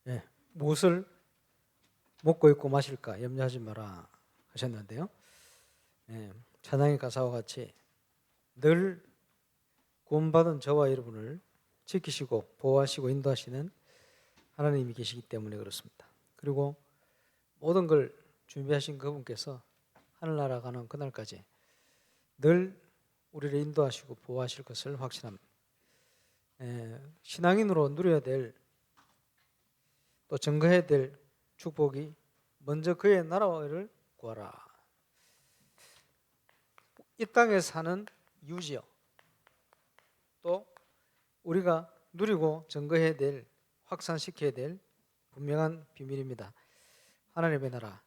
예, 무엇을 먹고 입고 마실까 염려하지 마라 하셨는데요. 예, 찬양의 가사와 같이 늘 구원받은 저와 여러분을 지키시고 보호하시고 인도하시는 하나님이 계시기 때문에 그렇습니다. 그리고 모든 걸 준비하신 그분께서 하늘나라 가는 그날까지 늘 우리를 인도하시고 보호하실 것을 확신합니다. 신앙인으로 누려야 될, 또 증거해야 될 축복이 먼저 그의 나라를 구하라. 이 땅에 사는 유지요, 또 우리가 누리고 증거해야 될, 확산시켜야 될 분명한 비밀입니다. 하나님의 나라,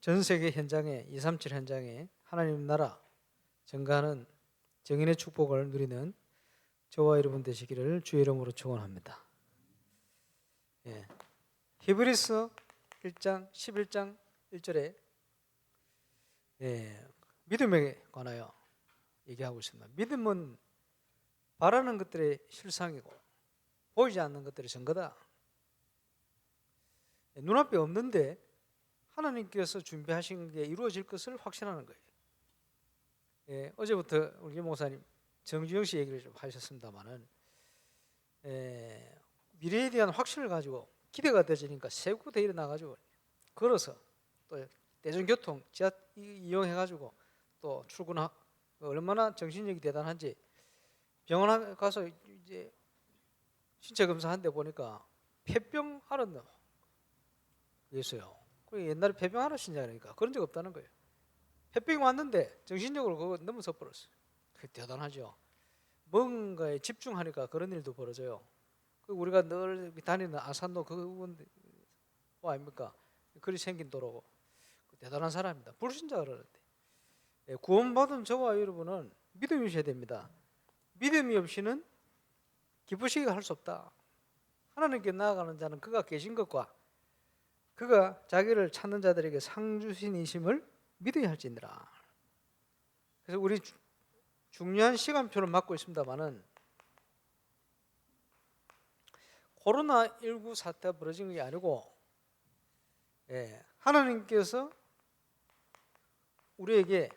전 세계 현장에, 237 현장에 하나님 나라 증거하는 정인의 축복을 누리는 저와 여러분 되시기를 주의 이름으로 축원합니다. 히브리서 1장 11장 1절에 믿음에 관하여 얘기하고 있습니다. 믿음은 바라는 것들의 실상이고 보이지 않는 것들의 증거다. 눈앞에 없는데 하나님께서 준비하신 게 이루어질 것을 확신하는 거예요. 어제부터 우리 김 목사님 정주영 씨 얘기를 좀 하셨습니다만은 미래에 대한 확신을 가지고 기대가 되지니까 세구대 일어나가지고 걸어서 또 대중교통 지하 이용해가지고 또 출근하, 얼마나 정신력이 대단한지 병원 가서 이제 신체 검사하는데 보니까 폐병 앓았나 그랬어요. 옛날에 폐병 앓으시냐 그러니까 그런 적 없다는 거예요. 폐병이 왔는데 정신력으로 그거 넘어서 버렸어요. 그게 대단하죠. 뭔가에 집중하니까 그런 일도 벌어져요. 우리가 늘 다니는 아산도 그분 아닙니까? 그리 생긴 도로고 대단한 사람입니다. 불신자 그러는데 구원받은 저와 여러분은 믿음이 있어야 됩니다. 믿음이 없이는 기쁘시게 할 수 없다. 하나님께 나아가는 자는 그가 계신 것과 그가 자기를 찾는 자들에게 상 주신이심을 믿어야 할지니라. 그래서 우리 중요한 시간표를 맞고 있습니다만은 코로나19 사태가 벌어진 게 아니고 하나님께서 우리에게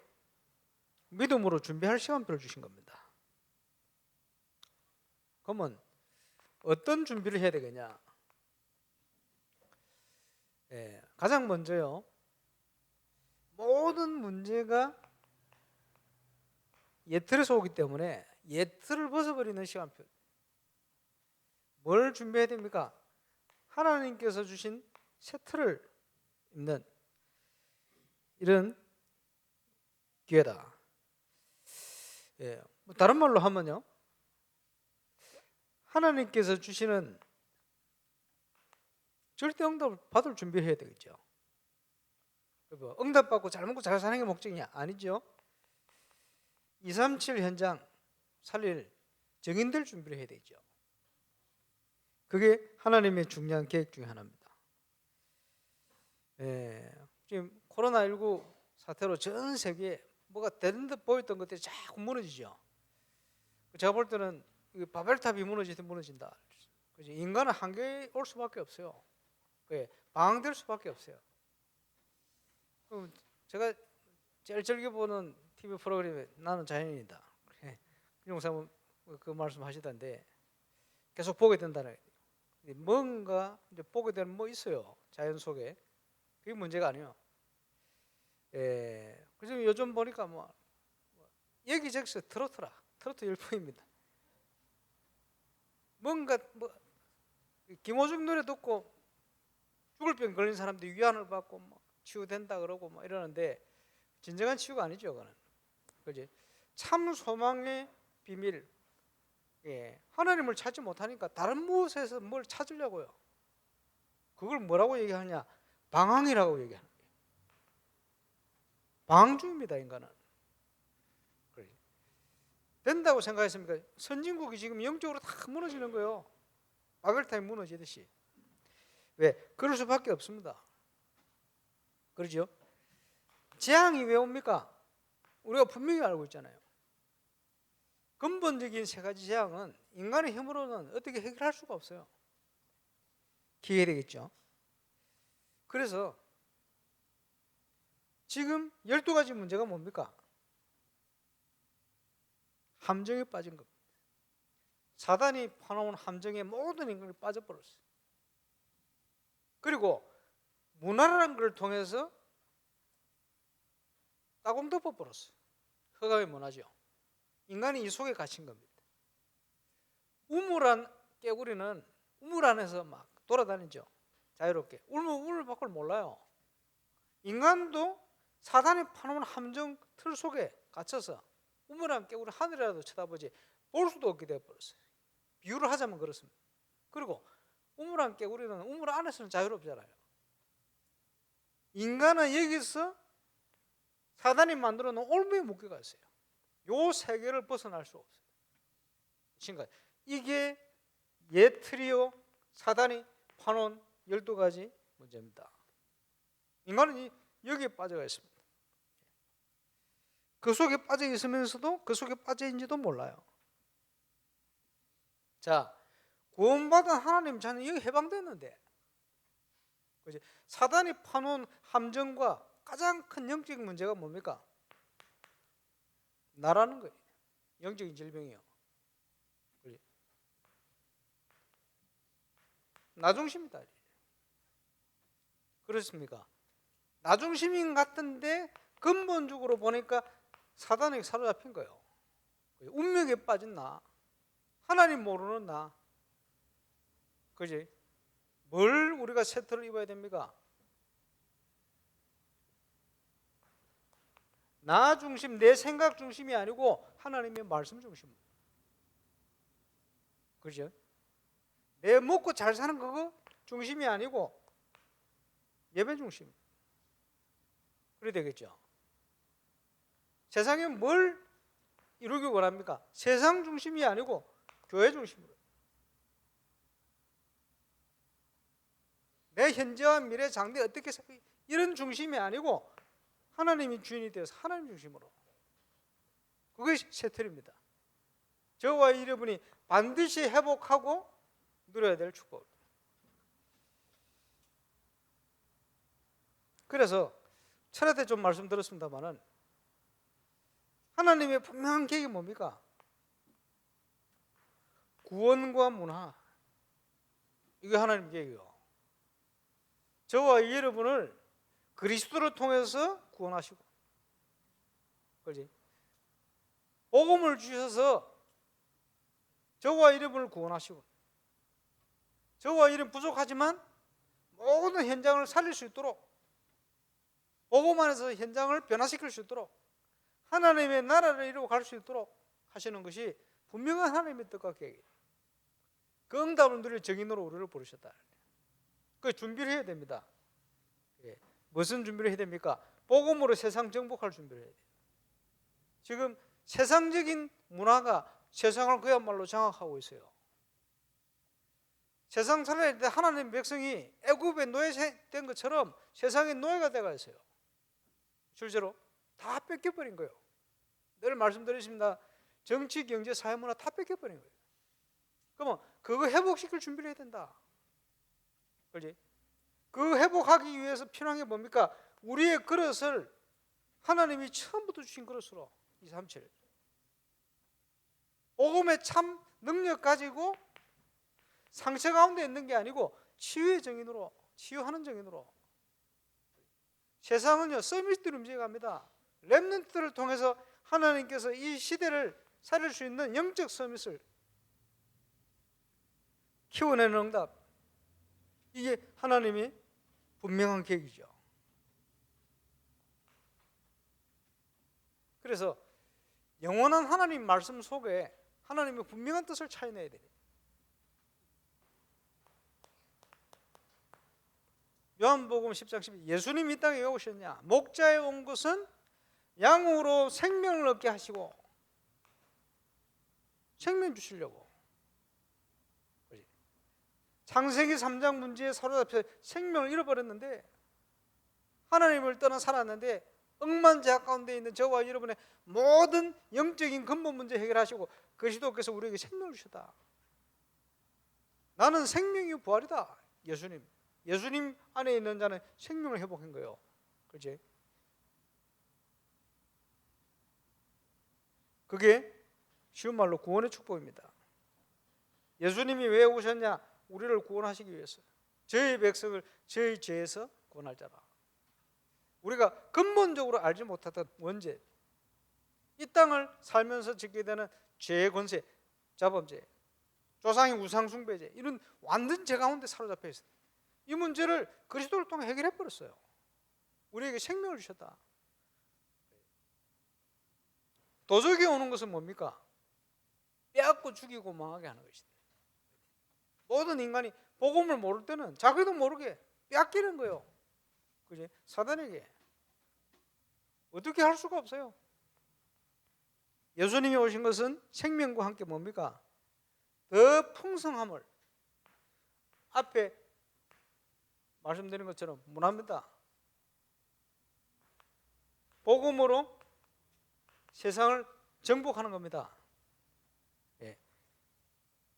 믿음으로 준비할 시간표를 주신 겁니다. 그러면 어떤 준비를 해야 되겠냐? 가장 먼저요, 모든 문제가 예틀에서 오기 때문에 예틀을 벗어버리는 시간표. 뭘 준비해야 됩니까? 하나님께서 주신 새 틀을 입는 이런 기회다. 다른 말로 하면요, 하나님께서 주시는 절대 응답을 받을 준비를 해야 되겠죠. 응답받고 잘 먹고 잘 사는 게 목적이냐? 아니죠. 237 현장 살릴 정인될 준비를 해야 되죠. 그게 하나님의 중요한 계획 중에 하나입니다. 지금 코로나19 사태로 전 세계에 뭐가 되는 듯 보였던 것들이 자꾸 무너지죠. 제가 볼 때는 바벨탑이 무너지듯 무너진다. 인간은 한계에 올 수밖에 없어요. 방황될 수밖에 없어요. 제가 제일 즐겨보는 TV 프로그램이 나는 자연인이다. 김용삼은 그 말씀 하시던데 계속 보게 된다는 거예요. 뭔가 이제 보게 되는 뭐 있어요. 자연 속에. 그게 문제가 아니에요. 그래서 요즘 보니까 뭐 여기저기서 트로트 열풍입니다. 뭔가 뭐 김호중 노래 듣고 죽을 병 걸린 사람들이 위안을 받고 뭐 치유된다 그러고 뭐 이러는데 진정한 치유가 아니죠, 그거는. 그지? 참 소망의 비밀. 하나님을 찾지 못하니까 다른 무엇에서 뭘 찾으려고요. 그걸 뭐라고 얘기하냐? 방황이라고 얘기하는 거예요. 방황 중입니다, 인간은. 된다고 생각했습니까? 선진국이 지금 영적으로 다 무너지는 거예요. 바벨탑이 무너지듯이. 왜? 그럴 수밖에 없습니다. 그렇죠? 재앙이 왜 옵니까? 우리가 분명히 알고 있잖아요. 근본적인 세 가지 재앙은 인간의 힘으로는 어떻게 해결할 수가 없어요. 기회가 되겠죠. 그래서 지금 12가지 문제가 뭡니까? 함정에 빠진 겁니다. 사단이 파놓은 함정에 모든 인간이 빠져버렸어요. 그리고 문화라는 걸 통해서 따공 덮어버렸어요. 흑암의 문화죠. 인간이 이 속에 갇힌 겁니다. 우물안 깨구리는 우물 안에서 막 돌아다니죠. 자유롭게. 우물 밖을 몰라요. 인간도 사단이 파놓은 함정 틀 속에 갇혀서 우물안 깨구리 하늘이라도 쳐다보지 볼 수도 없게 되어버렸어요. 비유를 하자면 그렇습니다. 그리고 우물안 깨구리는 우물 안에서는 자유롭잖아요. 인간은 여기서 사단이 만들어 놓은 올무에 묶여가 있어요. 요 세계를 벗어날 수 없어요. 이게 예트리오 사단이 파놓은 12가지 문제입니다. 인간은 여기에 빠져가 있습니다. 그 속에 빠져 있으면서도 그 속에 빠져 있는지도 몰라요. 자, 구원받은 하나님 자는 여기 해방됐는데 사단이 파놓은 함정과 가장 큰 영적인 문제가 뭡니까? 나라는 거예요. 영적인 질병이요. 나중심이다. 그렇습니까? 나중심인 같은데 근본적으로 보니까 사단에게 사로잡힌 거예요. 운명에 빠진 나, 하나님 모르는 나, 그지? 뭘 우리가 세트를 입어야 됩니까? 나 중심, 내 생각 중심이 아니고 하나님의 말씀 중심. 그죠? 내 먹고 잘 사는 그거 중심이 아니고 예배 중심. 그래야 되겠죠. 세상에 뭘 이루기 원합니까? 세상 중심이 아니고 교회 중심으로. 내 현재와 미래 장래 어떻게 살기 이런 중심이 아니고 하나님이 주인이 되어서 하나님 중심으로. 그것이 세틀입니다. 저와 여러분이 반드시 회복하고 누려야 될 축복. 그래서 철회 때 좀 말씀드렸습니다만은 하나님의 분명한 계획이 뭡니까? 구원과 문화. 이게 하나님 계획이요. 저와 여러분을 그리스도를 통해서 구원하시고, 그렇지? 복음을 주셔서 저와 여러분을 구원하시고, 저와 여러분 부족하지만 모든 현장을 살릴 수 있도록, 복음 안에서 현장을 변화시킬 수 있도록, 하나님의 나라를 이루어 갈 수 있도록 하시는 것이 분명한 하나님의 뜻과 계획이에요. 그 응답을 누릴 정인으로 우리를 부르셨다. 그 준비를 해야 됩니다. 예. 무슨 준비를 해야 됩니까? 복음으로 세상 정복할 준비를 해야 돼요. 지금 세상적인 문화가 세상을 그야말로 장악하고 있어요. 세상 살아야 때 하나님 백성이 애굽의 노예된 것처럼 세상의 노예가 되어 있어요. 실제로 다 뺏겨버린 거예요. 늘 말씀드렸습니다. 정치, 경제, 사회, 문화 다 뺏겨버린 거예요. 그러면 그거 회복시킬 준비를 해야 된다. 그렇지? 그 회복하기 위해서 필요한 게 뭡니까? 우리의 그릇을 하나님이 처음부터 주신 그릇으로 237 복음의 참 능력 가지고 상처 가운데 있는 게 아니고 치유의 정인으로, 치유하는 정인으로. 세상은요 서밋들이 움직여갑니다. 렘넌트를 통해서 하나님께서 이 시대를 살릴 수 있는 영적 서밋을 키워내는 응답, 이게 하나님이 분명한 계획이죠. 그래서 영원한 하나님 말씀 속에 하나님의 분명한 뜻을 찾아내야 돼요. 요한복음 10장 12 예수님이 이 땅에 왜 오셨냐? 목자에 온 것은 양으로 생명을 얻게 하시고 생명 주시려고. 창세기 3장 문제에 사로잡혀 생명을 잃어버렸는데 하나님을 떠나 살았는데 억만제약 가운데 있는 저와 여러분의 모든 영적인 근본 문제 해결하시고 그리스도께서 우리에게 생명을 주셨다. 나는 생명이 부활이다. 예수님. 예수님 안에 있는 자는 생명을 회복한 거예요. 그렇지? 그게 쉬운 말로 구원의 축복입니다. 예수님이 왜 오셨냐? 우리를 구원하시기 위해서. 저희 백성을 저희 죄에서 구원할 자라. 우리가 근본적으로 알지 못하던 원죄, 이 땅을 살면서 짓게 되는 죄의 권세, 자범죄, 조상의 우상 숭배죄, 이런 완전 죄 가운데 사로잡혀 있어요. 이 문제를 그리스도를 통해 해결해 버렸어요. 우리에게 생명을 주셨다. 도적이 오는 것은 뭡니까? 빼앗고 죽이고 망하게 하는 것이다. 모든 인간이 복음을 모를 때는 자기도 모르게 빼앗기는 거예요. 그지? 사단에게 어떻게 할 수가 없어요. 예수님이 오신 것은 생명과 함께 뭡니까? 더 풍성함을, 앞에 말씀드린 것처럼 문화입니다. 복음으로 세상을 정복하는 겁니다. 예.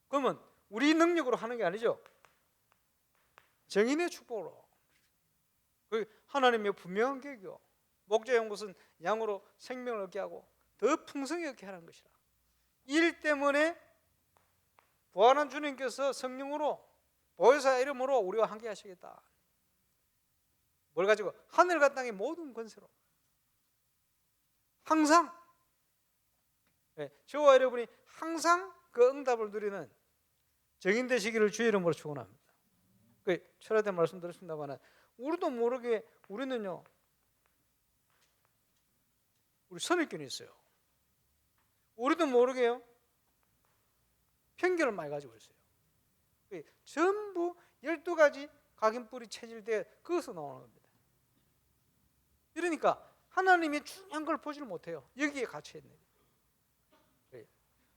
그러면 우리 능력으로 하는 게 아니죠. 정인의 축복으로. 그 하나님의 분명한 계획이요. 목자의 온 것은 양으로 생명을 얻게 하고 더 풍성히 얻게 하는 것이라. 일 때문에 부활한 주님께서 성령으로 보혜사 이름으로 우리와 함께 하시겠다. 뭘 가지고? 하늘과 땅의 모든 권세로. 항상 저와 여러분이 항상 그 응답을 누리는 정인 되시기를 주의 이름으로 축원합니다. 그 철학대 말씀 들었습니다만 우리도 모르게 우리는요, 우리 선입견이 있어요. 우리도 모르게요, 편견을 많이 가지고 있어요. 전부 12가지 각인뿔이 체질돼 거기서 나오는 겁니다. 이러니까 하나님이 중요한 걸 보지를 못해요. 여기에 갇혀 있는.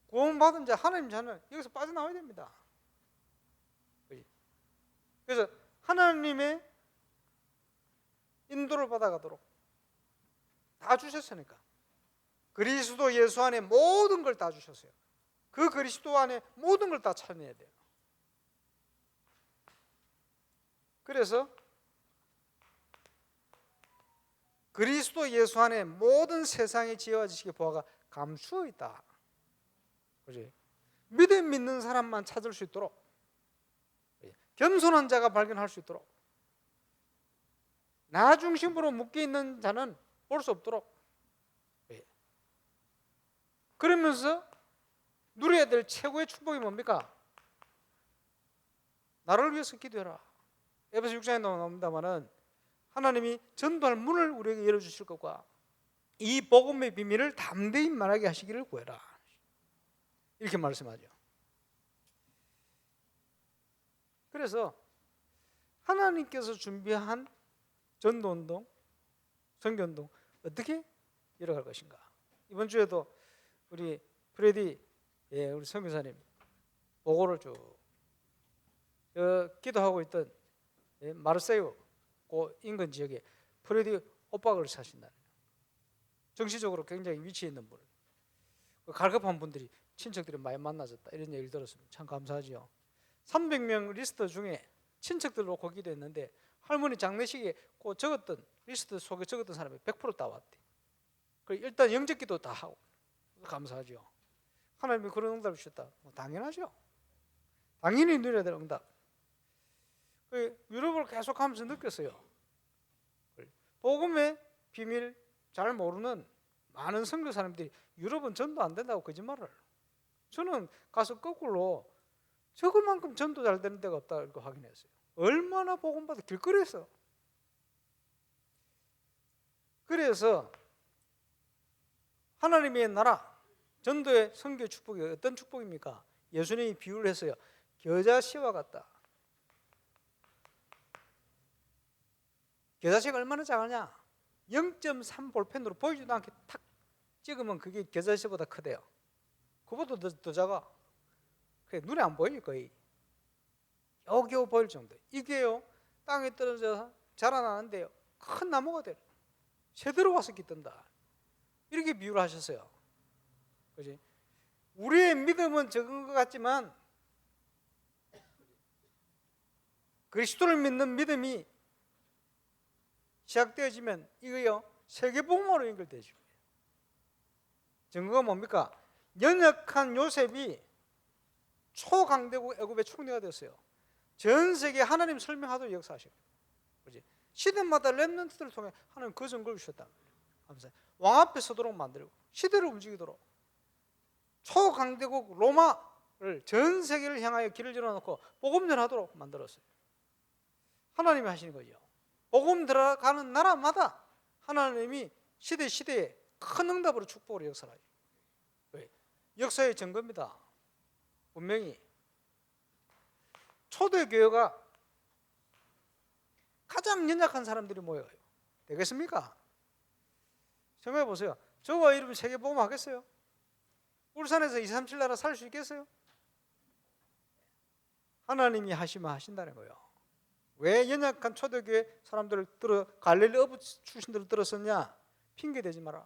구원받은 자, 하나님 자는 여기서 빠져나와야 됩니다. 그래서 하나님의 인도를 받아가도록 다 주셨으니까 그리스도 예수 안에 모든 걸 다 주셨어요. 그 그리스도 안에 모든 걸 다 찾아내야 돼요. 그래서 그리스도 예수 안에 모든 세상의 지혜와 지식의 보화가 감추어 있다. 그렇지? 믿는 사람만 찾을 수 있도록, 겸손한 자가 발견할 수 있도록, 나 중심으로 묶여 있는 자는 볼 수 없도록. 그러면서 누려야 될 최고의 축복이 뭡니까? 나를 위해서 기도해라. 에베소 6장에 나옵니다만은 하나님이 전도할 문을 우리에게 열어주실 것과 이 복음의 비밀을 담대히 말하게 하시기를 구해라. 이렇게 말씀하죠. 그래서 하나님께서 준비한 전도운동, 선교운동 어떻게 이뤄갈 것인가. 이번 주에도 우리 프레디, 우리 선교사님 보고를 쭉 기도하고 있던 마르세유 그 인근 지역에 프레디 오빠를 사신다는, 정치적으로 굉장히 위치에 있는 분, 갈급한 분들이, 친척들이 많이 만나졌다, 이런 얘기를 들었습니다. 참 감사하지요. 300명 리스트 중에 친척들 놓고 기도했는데 할머니 장례식에 그 적었던 리스트 속에 적었던 사람이 100% 다 왔대. 일단 영접기도 다 하고 감사하죠. 하나님이 그런 응답을 주셨다. 당연하죠. 당연히 누려야 될 응답. 유럽을 계속하면서 느꼈어요. 복음의 비밀 잘 모르는 많은 선교 사람들이 유럽은 전도 안 된다고 거짓말을. 저는 가서 거꾸로 저것만큼 전도 잘 되는 데가 없다 이렇게 확인했어요. 얼마나 복음받아 길거리에서. 그래서 하나님의 나라, 전도의 선교 축복이 어떤 축복입니까? 예수님이 비유를 했어요. 겨자씨와 같다. 겨자씨가 얼마나 작으냐? 0.3 볼펜으로 보이지도 않게 탁 찍으면 그게 겨자씨보다 크대요. 그보다 더 작아. 그게 눈에 안 보여요. 거의 겨우겨우 보일 정도. 이게요, 땅에 떨어져서 자라나는데요, 큰 나무가 돼요. 새들어 와서 깃든다. 이렇게 비유를 하셨어요. 그지? 우리의 믿음은 적은 것 같지만 그리스도를 믿는 믿음이 시작되어지면 이거요 세계복음으로 연결되죠. 증거가 뭡니까? 연약한 요셉이 초강대국 애굽의 총리가 됐어요. 전 세계 하나님 설명하도록 역사하시고, 그렇지? 시대마다 렘넌트들을 통해 하나님 그 증거를 주셨다. 왕 앞에 서도록 만들고 시대를 움직이도록 초강대국 로마를 전 세계를 향하여 길을 열어놓고 복음 전하도록 만들었어요. 하나님이 하시는 거죠. 복음 들어가는 나라마다 하나님이 시대에 큰 응답으로 축복으로 역사하죠. 역사의 증거입니다. 분명히 초대교회가 가장 연약한 사람들이 모여요. 되겠습니까? 생각해 보세요. 저와 여러분 세계복음 하겠어요? 울산에서 237 나라 살 수 있겠어요? 하나님이 하시면 하신다는 거예요. 왜 연약한 초대교회 사람들을 갈릴리 어부 출신들을 들었었냐? 핑계 대지 마라.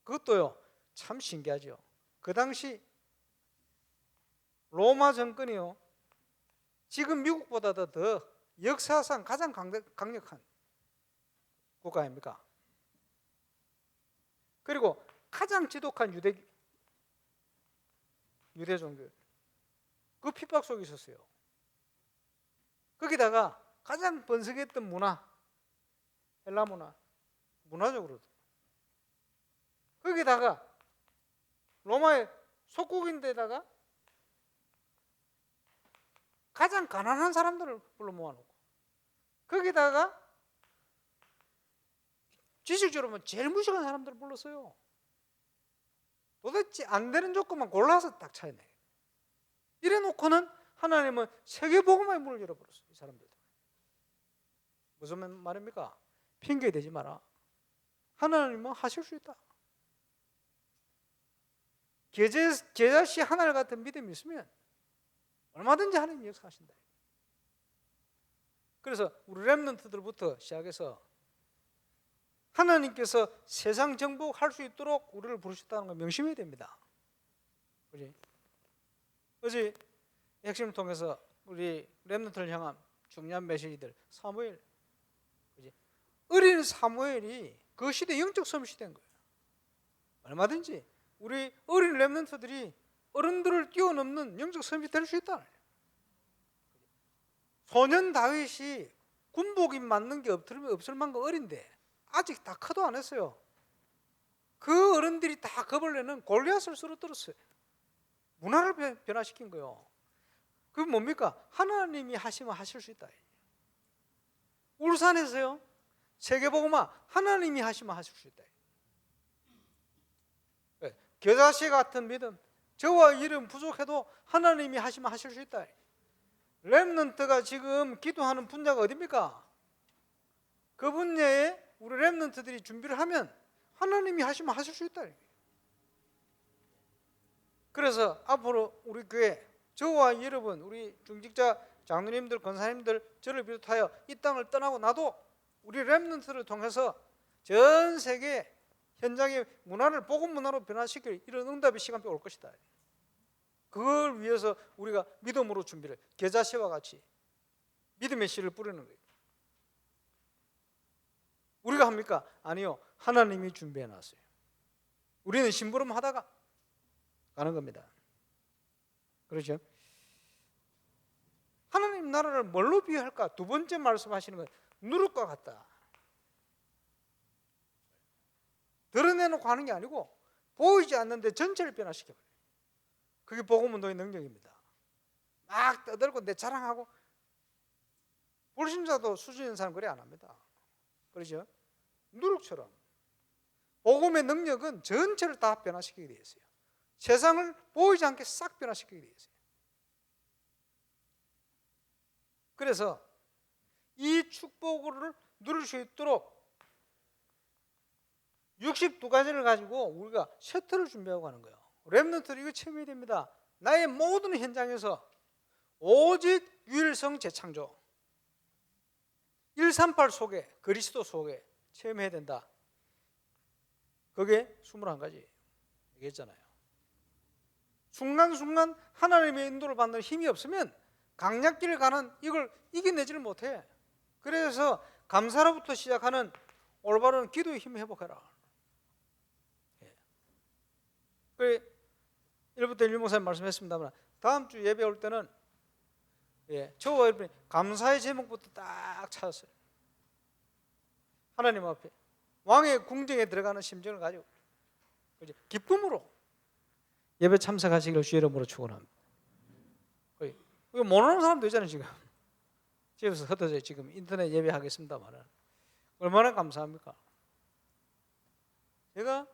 그것도요 참 신기하죠. 그 당시 로마 정권이요 지금 미국보다도 더 역사상 가장 강력한 국가 아닙니까? 그리고 가장 지독한 유대 종교, 그 핍박 속에 있었어요. 거기다가 가장 번성했던 문화, 헬라 문화적으로도 거기다가 로마의 속국인데다가 가장 가난한 사람들을 불러 모아놓고 거기다가 지식적으로 보면 제일 무식한 사람들을 불렀어요. 도대체 안 되는 조건만 골라서 딱 차이네. 이래 놓고는 하나님은 세계복음의 문을 열어버렸어요. 이 사람들도. 무슨 말입니까? 핑계 대지 마라. 하나님은 하실 수 있다. 계자씨 하나님 같은 믿음이 있으면 얼마든지 하나님이 역사하신다. 그래서 우리 렘넌트들부터 시작해서 하나님께서 세상 정복할 수 있도록 우리를 부르셨다는 걸 명심해야 됩니다. 그지? 어제 핵심을 통해서 우리 렘넌트를 향한 중요한 메시지들, 사무엘, 그지? 어린 사무엘이 그 시대 영적 섬 시대인 거예요. 얼마든지 우리 어린 렘넌트들이 어른들을 뛰어넘는 영적 섬이 될 수 있다. 소년 다윗이 군복이 맞는 게 없을 만큼 어린데 아직 다 커도 안 했어요. 그 어른들이 다 겁을 내는 골리앗을 쓰러뜨렸어요. 문화를 변화시킨 거예요. 그게 뭡니까? 하나님이 하시면 하실 수 있다. 울산에서요 세계복음화 하나님이 하시면 하실 수 있다. 겨자씨 같은 믿음, 저와 이름 부족해도 하나님이 하시면 하실 수 있다. 렘넌트가 지금 기도하는 분야가 어디입니까? 그 분야에 우리 렘넌트들이 준비를 하면 하나님이 하시면 하실 수 있다. 그래서 앞으로 우리 교회, 저와 여러분, 우리 중직자 장로님들, 권사님들, 저를 비롯하여 이 땅을 떠나고 나도 우리 렘넌트를 통해서 전 세계 현장의 문화를 복음 문화로 변화시킬 이런 응답의 시간표가 올 것이다. 그걸 위해서 우리가 믿음으로 준비를, 겨자씨와 같이 믿음의 씨를 뿌리는 거예요. 우리가 합니까? 아니요, 하나님이 준비해 놨어요. 우리는 심부름 하다가 가는 겁니다. 그렇죠? 하나님 나라를 뭘로 비유할까? 두 번째 말씀하시는 건 누룩과 같다. 드러내놓고 하는 게 아니고 보이지 않는데 전체를 변화시켜버려요. 그게 복음운동의 능력입니다. 막 떠들고 내 자랑하고, 불신자도 수준 있는 사람 그래 안 합니다. 그렇죠? 누룩처럼 복음의 능력은 전체를 다 변화시키게 되어 있어요. 세상을 보이지 않게 싹 변화시키게 되어 있어요. 그래서 이 축복을 누릴 수 있도록 62가지를 가지고 우리가 세트를 준비하고 하는 거예요. 렘넌트를 이거 체험해야 됩니다. 나의 모든 현장에서 오직 유일성 재창조, 138 속에, 그리스도 속에 체험해야 된다. 그게 21가지 얘기했잖아요. 순간순간 하나님의 인도를 받는 힘이 없으면 강약길을 가는 이걸 이겨내지를 못해. 그래서 감사로부터 시작하는 올바른 기도의 힘을 회복해라. 그래 1부터 1 목사님 말씀했습니다만 다음 주 예배 올 때는 저와 여러분이 감사의 제목부터 딱 찾았어요. 하나님 앞에 왕의 궁정에 들어가는 심정을 가지고 기쁨으로 예배 참석하시기를 주의 이름으로 축원합니다. 이거 모르는 사람도 있잖아요. 지금 집에서 흩어져 지금 인터넷 예배하겠습니다만 얼마나 감사합니까? 제가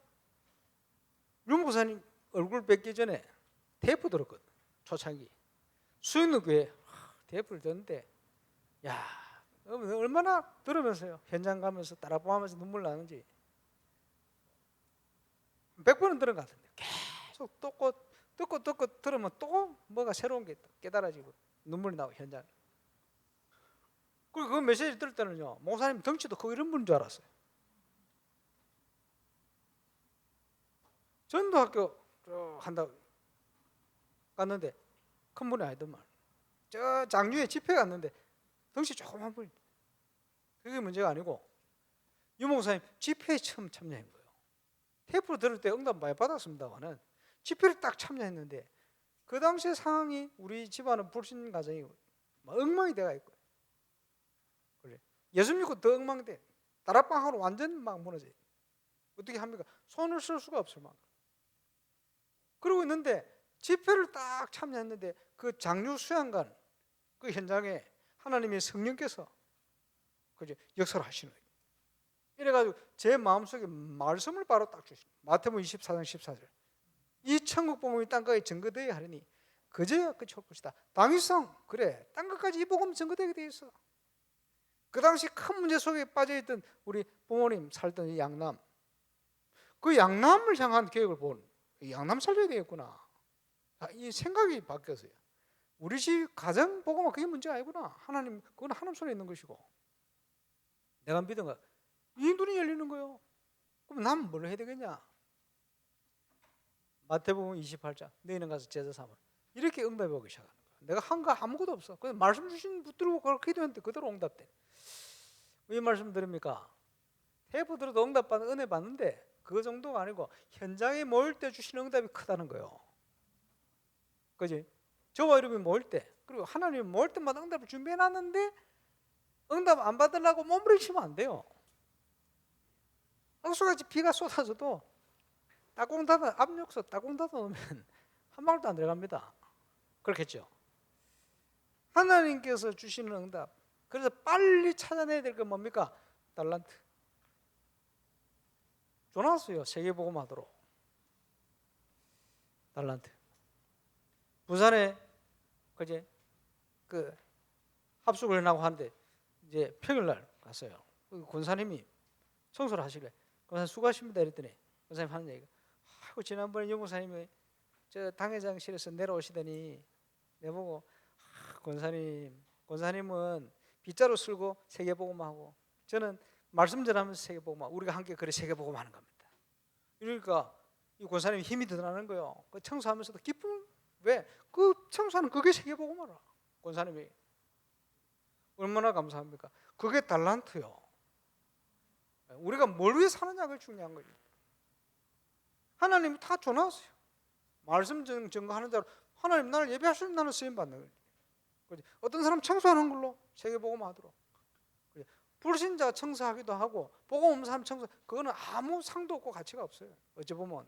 윤 목사님 얼굴 뵙기 전에 테이프 들었거든. 초창기 수영로 교회 테이프를 듣는데 야 얼마나 들으면서요 현장 가면서 따라보면서 눈물 나는지 100번은 들은 것 같은데 계속 듣고 들으면 또 뭐가 새로운 게 깨달아지고 눈물이 나고 현장. 그리고 그 메시지 들을 때는요 목사님 덩치도 크고 이런 분인 줄 알았어요. 전도학교 한다고 갔는데 큰 분이 아니더만 저 장류에 집회 갔는데 덩치 조그만 분이. 그게 문제가 아니고 유 목사님 집회에 처음 참여한 거예요. 테이프로 들을 때 응답 많이 받았습니다만은 집회를 딱 참여했는데 그 당시의 상황이 우리 집안은 불신 가정이 엉망이 돼가 있고 그래 예수 믿고 더 엉망돼. 다락방으로 완전 막 무너져. 어떻게 합니까? 손을 쓸 수가 없을 만큼. 그러고 있는데 집회를 딱 참여했는데 그 장류 수양관 그 현장에 하나님의 성령께서 역사를 하시는 거예요. 이래가지고 제 마음속에 말씀을 바로 딱 주시죠. 마태복음 24장 14절 이 천국 복음이 땅끝에 증거되어야 하리니 그제야 끝이 올 것이다. 당위성 그래 땅끝까지 이 복음 증거되게 돼 있어. 그 당시 큰 문제 속에 빠져있던 우리 부모님 살던 이 양남 그 양남을 향한 계획을 본 양남 살려야 되겠구나. 이 생각이 바뀌었어요. 우리 집 가정 복음은 그게 문제가 아니구나. 하나님 그건 하나님 손에 있는 것이고 내가 믿은 거 이 눈이 열리는 거예요. 그럼 난 뭘 해야 되겠냐? 마태복음 28장 너희는 가서 제자 삼으라. 이렇게 응답이 오기 시작하는 거야. 내가 한 거 아무것도 없어. 그냥 말씀 주신 붙들고 그렇게 기도했는데 그대로 응답돼. 왜 말씀 드립니까? 테이프 들어도 응답 받는 은혜 받는데 그 정도가 아니고 현장에 모일 때 주시는 응답이 크다는 거예요. 그지? 저와 여러분이 모일 때 그리고 하나님이 모일 때마다 응답을 준비해놨는데 응답 안 받으려고 몸부림치면 안 돼요. 억수같이 비가 쏟아져도 따공 닫아 압력솥 따공 닫아 놓으면 한 방울도 안 들어갑니다. 그렇겠죠? 하나님께서 주시는 응답 그래서 빨리 찾아내야 될 건 뭡니까? 달란트. 줘놨어요. 세계복음 하도록. 달란트. 부산에 그제 그 합숙을 해나고 하는데 이제 평일날 갔어요. 그 권사님이 청소를 하시래. 권사님 수고하십니다 이랬더니 권사님 하는 얘기가 아이고 지난번에 영무사님이 저 당회장실에서 내려오시더니 내보고 권사님은 빗자루 쓸고 세계복음하고 저는 말씀 전하면서 세계복음 우리가 함께 그래 세계복음 하는 겁니다. 이러니까 이 권사님이 힘이 더 나는 거예요. 그 청소하면서도 기쁨 왜? 그 청소하는 그게 세계복음하라. 권사님이 얼마나 감사합니까? 그게 달란트요. 우리가 뭘 위해 사느냐가 중요한 거예요. 하나님이 다 줘놨어요. 말씀 증거하는 자로 하나님 나를 예배하시면 나는 쓰임 받는 거예요. 어떤 사람 청소하는 걸로 세계복음 하도록. 불신자 청소하기도 하고 복음 없는 사람 청소 그거는 아무 상도 없고 가치가 없어요. 어찌 보면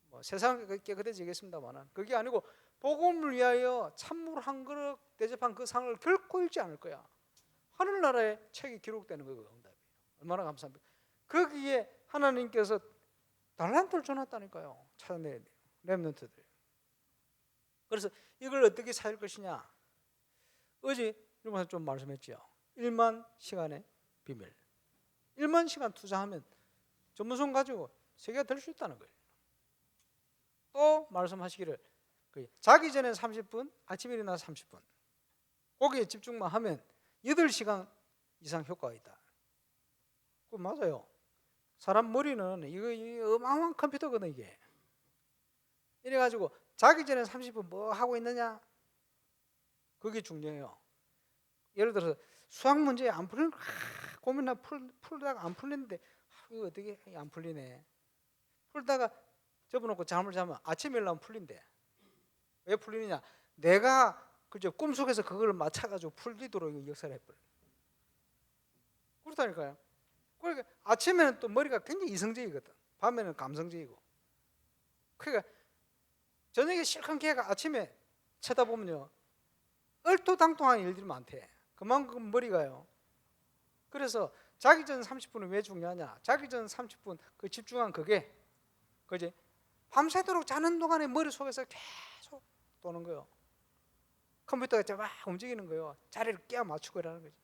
뭐 세상이 깨끗해지겠습니다만 그게 아니고 복음을 위하여 찬물 한 그릇 대접한 그 상을 결코 잃지 않을 거야. 하늘나라에 책이 기록되는 거예요. 응답이. 얼마나 감사합니까? 거기에 하나님께서 달란트를 줘놨다니까요. 찾아내야 돼요. 렘넌트들. 그래서 이걸 어떻게 찾을 것이냐. 어제 이러면서 좀 말씀했죠. 1만 시간의 비밀. 1만 시간 투자하면 전문성 가지고 세계가 될 수 있다는 거예요. 또 말씀하시기를 자기 전에 30분, 아침에 일어나서 30분. 거기에 집중만 하면 8시간 이상 효과가 있다. 그거 맞아요. 사람 머리는 이거 어마어마한 컴퓨터거든 이게. 이래가지고 자기 전에 30분 뭐 하고 있느냐? 그게 중요해요. 예를 들어서 수학 문제 안 풀리는 거 고민하다 풀다가 안 풀리는데 이거 어떻게 안 풀리네. 풀다가 접어놓고 잠을 자면 아침에 일어나면 풀린대. 왜 풀리느냐? 내가 그저 꿈속에서 그걸 맞춰가지고 풀리도록 역사를 해버려. 그렇다니까요. 그러니까 아침에는 또 머리가 굉장히 이성적이거든. 밤에는 감성적이고. 그러니까 저녁에 실컷 걔가 아침에 쳐다보면요 얼토당통한 일들이 많대. 그만큼 머리가요. 그래서 자기 전 30분은 왜 중요하냐? 자기 전 30분 그 집중한 그게 그지? 밤새도록 자는 동안에 머릿속에서 계속 도는 거예요. 컴퓨터가 막 움직이는 거예요. 자리를 깨어 맞추고 이러는 거지.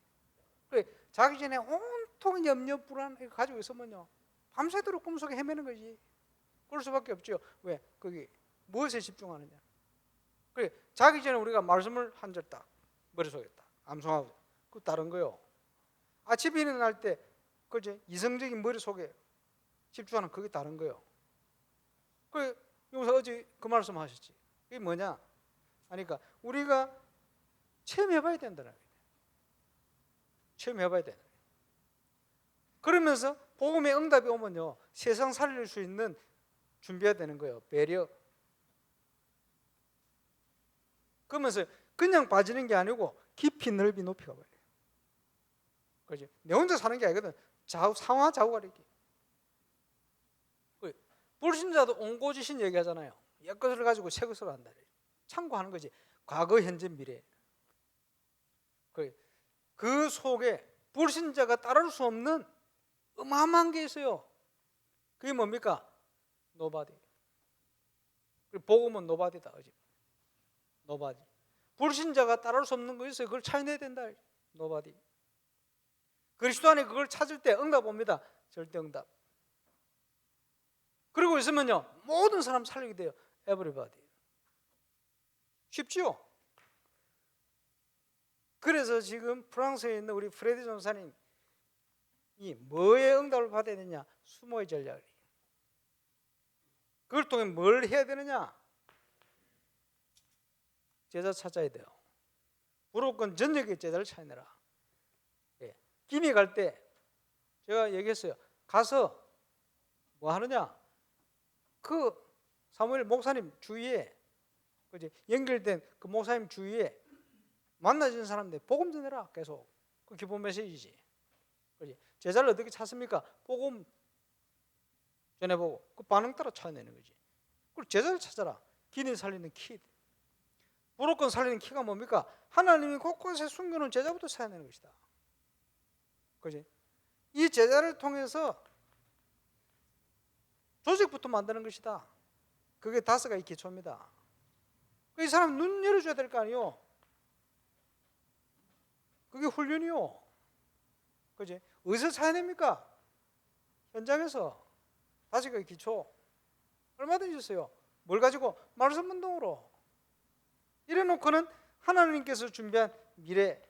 그래, 자기 전에 온통 염려 불안 가지고 있으면요 밤새도록 꿈속에 헤매는 거지. 그럴 수밖에 없죠. 왜? 거기 무엇에 집중하느냐. 그래, 자기 전에 우리가 말씀을 한 절 딱 머릿속에 딱 암송하고 그 다른 거요. 아침에 일어날 때 그지 이성적인 머릿속에 집중하는 그게 다른 거요. 그래, 용사 어제 그 말씀 하셨지. 이게 뭐냐? 그러니까 우리가 체험해봐야 된다는 거예요. 체험해봐야 돼. 그러면서 복음의 응답이 오면요 세상 살릴 수 있는 준비해야 되는 거예요. 배려. 그러면서 그냥 빠지는 게 아니고 깊이 넓이 높이 가봐야 돼요. 그렇지? 내 혼자 사는 게 아니거든. 상하 좌우가 이렇게. 불신자도 옹고지신 얘기하잖아요. 옛 것을 가지고 새 것을 한다. 참고하는 거지. 과거, 현재, 미래. 그 속에 불신자가 따를 수 없는 어마어마한 게 있어요. 그게 뭡니까? 노바디. 복음은 노바디다. 노바디. 불신자가 따를 수 없는 거 있어요. 그걸 찾아내야 된다. 노바디. 그리스도 안에 그걸 찾을 때 응답 옵니다. 절대 응답. 그리고 있으면요 모든 사람 살리게 돼요. 에브리바디. 쉽죠? 그래서 지금 프랑스에 있는 우리 프레디 전사님 이 뭐에 응답을 받아야 되느냐? 수모의 전략이. 그걸 통해 뭘 해야 되느냐? 제자 찾아야 돼요. 무조건 전역의 제자를 찾아내라. 예. 김해 갈 때 제가 얘기했어요. 가서 뭐 하느냐? 그 사무엘 목사님 주위에 연결된 그 목사님 주위에 만나진 사람들 복음 전해라. 계속 그 기본 메시지지. 그렇지? 제자를 어떻게 찾습니까? 복음 전해보고 그 반응 따라 찾아내는 거지. 그리고 제자를 찾아라. 기능 살리는 키. 무조건 살리는 키가 뭡니까? 하나님이 곳곳에 숨겨놓은 제자부터 찾아내는 것이다. 그렇지? 이 제자를 통해서 조직부터 만드는 것이다. 그게 다섯가지 기초입니다. 이 사람 눈 열어줘야 될 거 아니요. 그게 훈련이요. 그지? 어디서 찾아냅니까? 현장에서. 다섯가지 기초. 얼마든지 있어요. 뭘 가지고? 말씀 운동으로. 이래 놓고는 하나님께서 준비한 미래의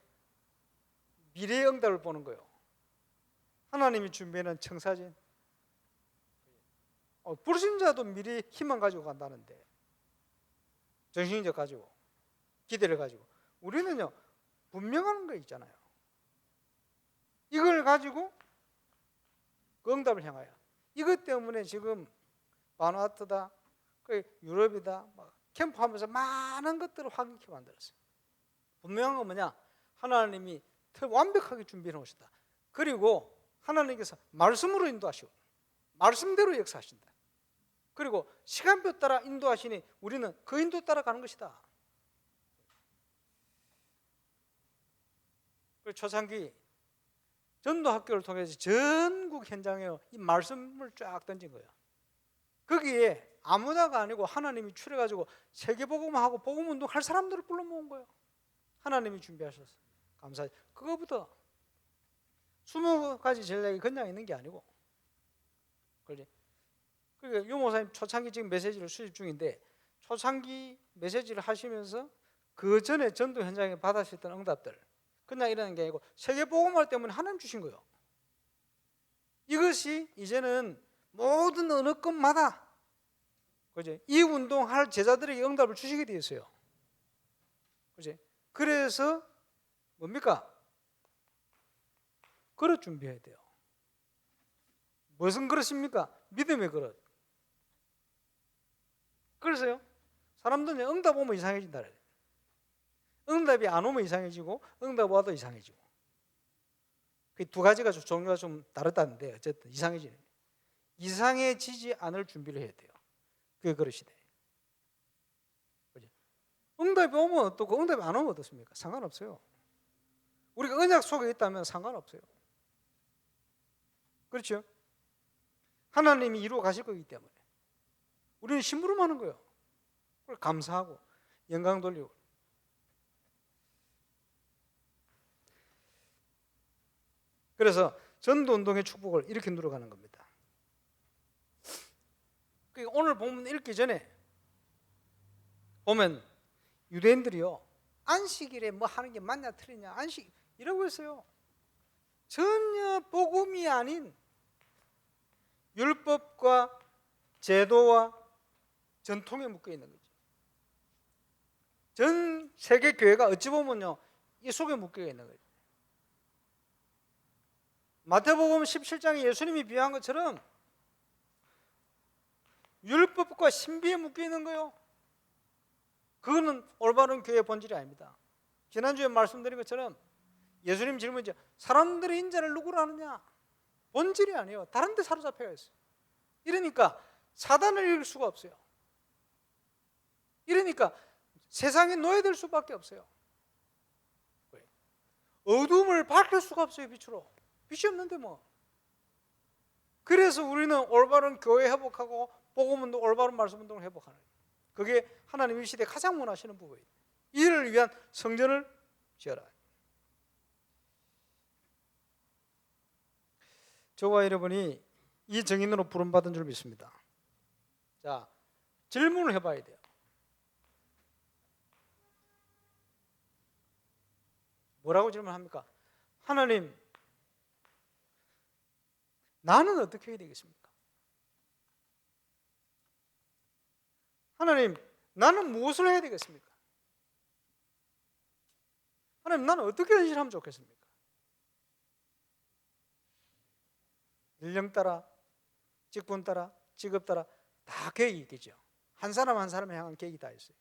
응답을 보는 거예요. 하나님이 준비하는 청사진. 불신자도 미리 희망 가지고 간다는데 정신적 가지고 기대를 가지고 우리는요 분명한 거 있잖아요. 이걸 가지고 그 응답을 향하여 이것 때문에 지금 바누아투다 유럽이다 캠프하면서 많은 것들을 확인케 만들었어요. 분명한 건 뭐냐? 하나님이 완벽하게 준비해 놓으셨다. 그리고 하나님께서 말씀으로 인도하시고 말씀대로 역사하신다. 그리고 시간표 따라 인도하시니 우리는 그 인도 따라 가는 것이다. 초창기 전도학교를 통해서 전국 현장에 이 말씀을 쫙 던진 거예요. 거기에 아무나가 아니고 하나님이 추려가지고 세계복음하고 복음운동 할 사람들을 불러 모은 거예요. 하나님이 준비하셨어요. 감사해요. 그거부터 20가지 전략이 그냥 있는 게 아니고 그러지. 그러니까 유 목사님 초창기 지금 메시지를 수집 중인데 초창기 메시지를 하시면서 그 전에 전도 현장에 받으셨던 응답들 그냥 이러는 게 아니고 세계복음화 때문에 하나님 주신 거예요. 이것이 이제는 모든 어느 것마다 그지? 이 운동할 제자들에게 응답을 주시게 되어 있어요. 그지? 그래서 뭡니까? 그릇 준비해야 돼요. 무슨 그릇입니까? 믿음의 그릇. 그래서요, 사람들은 응답 오면 이상해진다. 응답이 안 오면 이상해지고 응답 와도 이상해지고. 그 두 가지가 종류가 좀 다르다는데 어쨌든 이상해지는. 이상해지지 않을 준비를 해야 돼요. 그게 그릇이 돼요. 그죠? 응답이 오면 어떻고 응답이 안 오면 어떻습니까? 상관없어요. 우리가 언약 속에 있다면 상관없어요. 그렇죠? 하나님이 이루어 가실 거기 때문에 우리는 심부름하는 거예요. 그걸 감사하고 영광 돌리고. 그래서 전도운동의 축복을 이렇게 누려가는 겁니다. 그러니까 오늘 본문 읽기 전에 보면 유대인들이요, 안식일에 뭐 하는 게 맞냐 틀리냐 안식 이러고 있어요. 전혀 복음이 아닌 율법과 제도와 전통에 묶여 있는 거죠. 전 세계 교회가 어찌 보면요, 이 속에 묶여 있는 거죠. 마태복음 17장에 예수님이 비유한 것처럼 율법과 신비에 묶여 있는 거예요. 그거는 올바른 교회의 본질이 아닙니다. 지난주에 말씀드린 것처럼 예수님 질문이죠. 사람들의 인자를 누구로 아느냐? 본질이 아니에요. 다른 데 사로잡혀 있어요. 이러니까 사단을 이길 수가 없어요. 이러니까 세상에 노예될 수밖에 없어요. 어둠을 밝힐 수가 없어요. 빛으로. 빛이 없는데 뭐. 그래서 우리는 올바른 교회 회복하고 복음운동, 올바른 말씀운동을 회복하는 거예요. 그게 하나님 이 시대에 가장 원하시는 부분이에요. 이를 위한 성전을 지어라. 저와 여러분이 이 정인으로 부름받은 줄 믿습니다. 자, 질문을 해봐야 돼요. 뭐라고 질문합니까? 하나님, 나는 어떻게 해야 되겠습니까? 하나님, 나는 무엇을 해야 되겠습니까? 하나님, 나는 어떻게 헌신하면 좋겠습니까? 연령 따라, 직분 따라, 직업 따라 다 계획이 있겠죠. 한 사람 한 사람을 향한 계획이 다 있어요.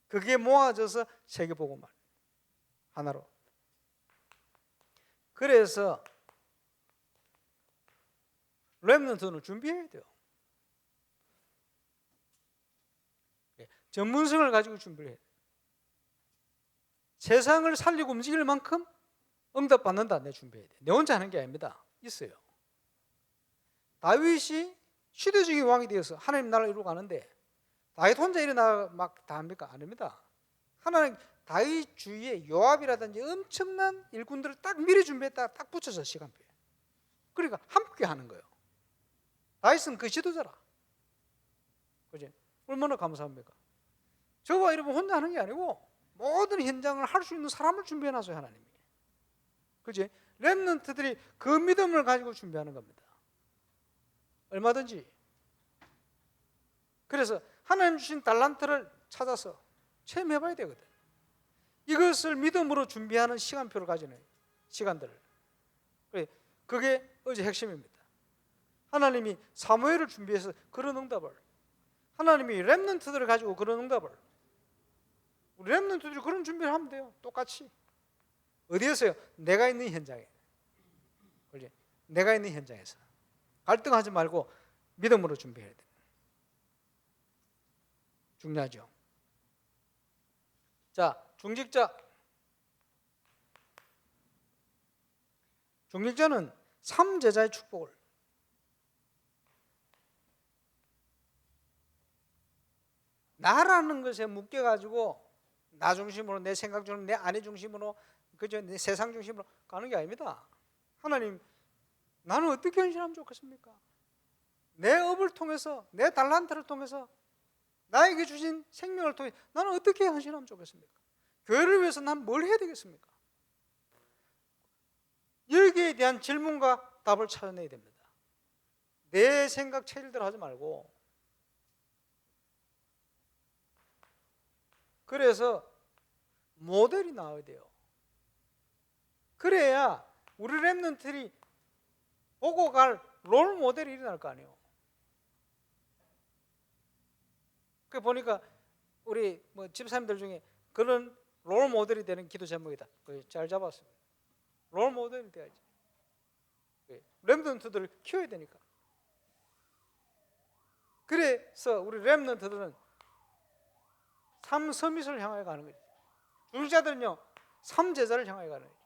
그게 모아져서 세계복음화 하나로. 그래서 렘넌트는 준비해야 돼요. 전문성을 가지고 준비를 해야 돼요. 세상을 살리고 움직일 만큼 응답받는다. 내 준비해야 돼요. 내 혼자 하는 게 아닙니다. 있어요. 다윗이 시대적인 왕이 되어서 하나님 나라를 이루고 가는데 다윗 혼자 일어나 막 다 합니까? 아닙니다. 하나님 다윗 주위에 요압이라든지 엄청난 일꾼들을 딱 미리 준비했다가 딱 붙여서 시간표에. 그러니까 함께 하는 거예요. 다윗은 그 지도자라. 그지? 얼마나 감사합니까? 저와 여러분 혼자 하는 게 아니고 모든 현장을 할 수 있는 사람을 준비해놨어요, 하나님이. 그지? 렘넌트들이 그 믿음을 가지고 준비하는 겁니다. 얼마든지. 그래서 하나님 주신 달란트를 찾아서 체험해봐야 되거든. 이것을 믿음으로 준비하는 시간표를 가지는 시간들을. 그게 어제 핵심입니다. 하나님이 사무엘을 준비해서 그런 응답을, 하나님이 렘넌트들을 가지고 그런 응답을, 우리 렘넌트들이 그런 준비를 하면 돼요. 똑같이. 어디에서요? 내가 있는 현장에. 그렇지? 내가 있는 현장에서. 갈등하지 말고 믿음으로 준비해야 돼. 중요하죠. 자, 중직자는 3제자의 축복을, 나라는 것에 묶여가지고 나 중심으로, 내 생각 중심으로, 내 아내 중심으로, 그저 내 세상 중심으로 가는 게 아닙니다. 하나님, 나는 어떻게 헌신하면 좋겠습니까? 내 업을 통해서, 내 달란트를 통해서, 나에게 주신 생명을 통해 나는 어떻게 헌신하면 좋겠습니까? 교회를 위해서 난 뭘 해야 되겠습니까? 여기에 대한 질문과 답을 찾아내야 됩니다. 내 생각 체질대로 하지 말고. 그래서 모델이 나와야 돼요. 그래야 우리 랩런트들이 보고 갈 롤 모델이 일어날 거 아니에요. 그 보니까 우리 뭐 집사님들 중에 그런 롤 모델이 되는 기도 제목이다. 잘 잡았습니다. 롤 모델이 돼야지. 랩런트들을 키워야 되니까. 그래서 우리 랩런트들은 삼서밋을 향하여 가는 거죠. 중직자들은요, 삼제자를 향하여 가는 거죠.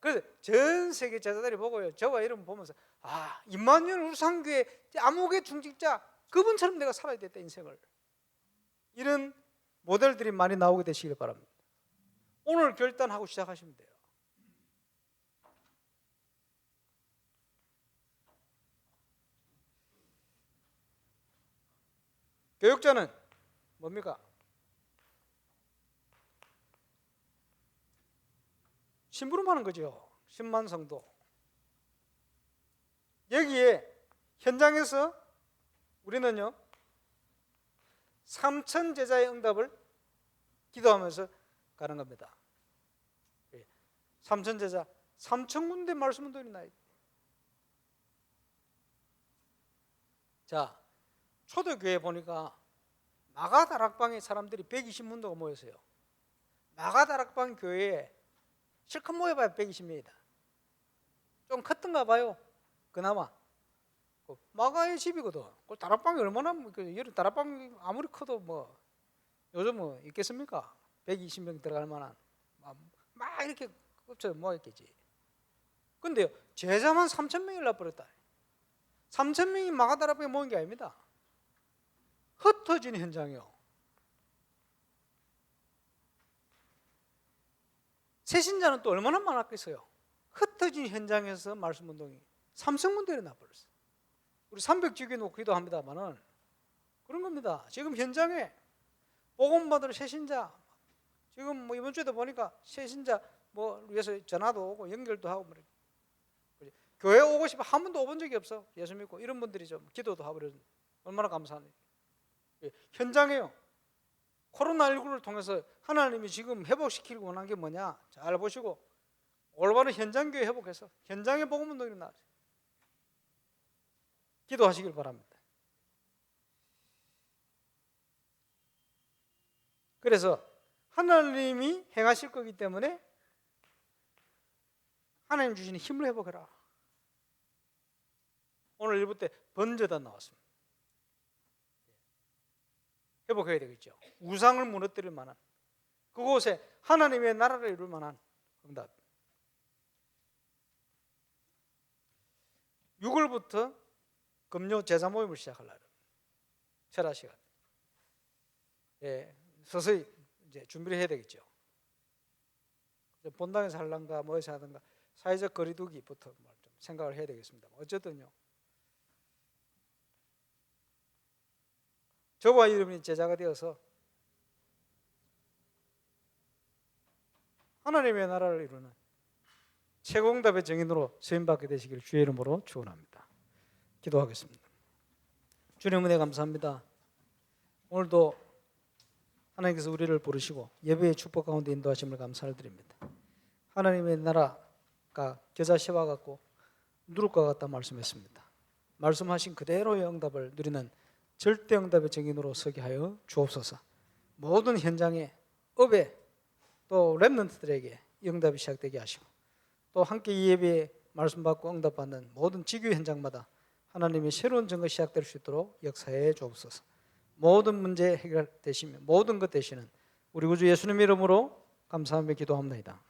그래서 전 세계 제자들이 보고요, 저와 이름 보면서 임마누엘 우상교회 암흑의 중직자 그분처럼 내가 살아야 됐다 인생을. 이런 모델들이 많이 나오게 되시길 바랍니다. 오늘 결단하고 시작하시면 돼요. 교육자는 뭡니까? 심부름하는 거죠. 10만 성도. 여기에 현장에서 우리는요 3천 제자의 응답을 기도하면서 가는 겁니다. 3천 제자, 3천 군데 말씀 운동이 나요. 자, 초대교회 보니까 마가다락방에 사람들이 120문도가 모였어요. 마가다락방 교회에 실컷 모여봐야 120명이다. 좀 컸던가 봐요. 그나마 마가의 집이거든. 그 다락방이 얼마나 이런 다락방 아무리 커도 뭐 요즘 뭐 있겠습니까? 120명 들어갈 만한 막 이렇게 겹쳐 모였겠지. 근데요 제자만 3,000명이 나버렸다. 3,000명이 마가다락방에 모인 게 아닙니다. 흩어진 현장이요. 새신자는 또 얼마나 많았겠어요. 흩어진 현장에서 말씀 운동이 삼성문대로 나버렸어요. 우리 300주기 놓기도 합니다만은 그런 겁니다. 지금 현장에 복음 받을 새신자, 지금 뭐 이번 주에도 보니까 새신자 뭐 위해서 전화도 오고 연결도 하고 뭐 교회 오고 싶어 한 번도 오본 적이 없어. 예수 믿고 이런 분들이 좀 기도도 하고 그러는 얼마나 감사합니까? 현장에요. 코로나19를 통해서 하나님이 지금 회복시키고 원한 게 뭐냐? 잘 보시고 올바른 현장교회 회복해서 현장에 복음 운동이 나죠. 기도하시길 바랍니다. 그래서 하나님이 행하실 거기 때문에 하나님 주시는 힘을 회복해라. 오늘 일부 때 번제단 나왔습니다. 회복해야 되겠죠. 우상을 무너뜨릴 만한 그곳에 하나님의 나라를 이룰 만한 응답. 6월부터 금요 제자 모임을 시작하려고 철야 시간. 서서히 이제 준비를 해야 되겠죠. 본당에서 할란가 뭐에서 하든가 사회적 거리두기부터 좀 생각을 해야 되겠습니다. 어쨌든요. 저와 여러분이 제자가 되어서 하나님의 나라를 이루는 최고응답의 증인으로 쓰임받게 되시길 주의 이름으로 축원합니다. 기도하겠습니다. 주님 은혜 감사합니다. 오늘도 하나님께서 우리를 부르시고 예배의 축복 가운데 인도하심을 감사를 드립니다. 하나님의 나라가 겨자씨와 같고 누룩과 같다 말씀했습니다. 말씀하신 그대로의 응답을 누리는 절대 응답의 증인으로 서게 하여 주옵소서. 모든 현장에 업에 또 랩런트들에게 응답이 시작되게 하시고 또 함께 이 예배에 말씀 받고 응답받는 모든 지교 현장마다 하나님의 새로운 증거 시작될 수 있도록 역사해 주옵소서. 모든 문제 해결되시며 모든 것 되시는 우리 구주 예수님 이름으로 감사하며 기도합니다.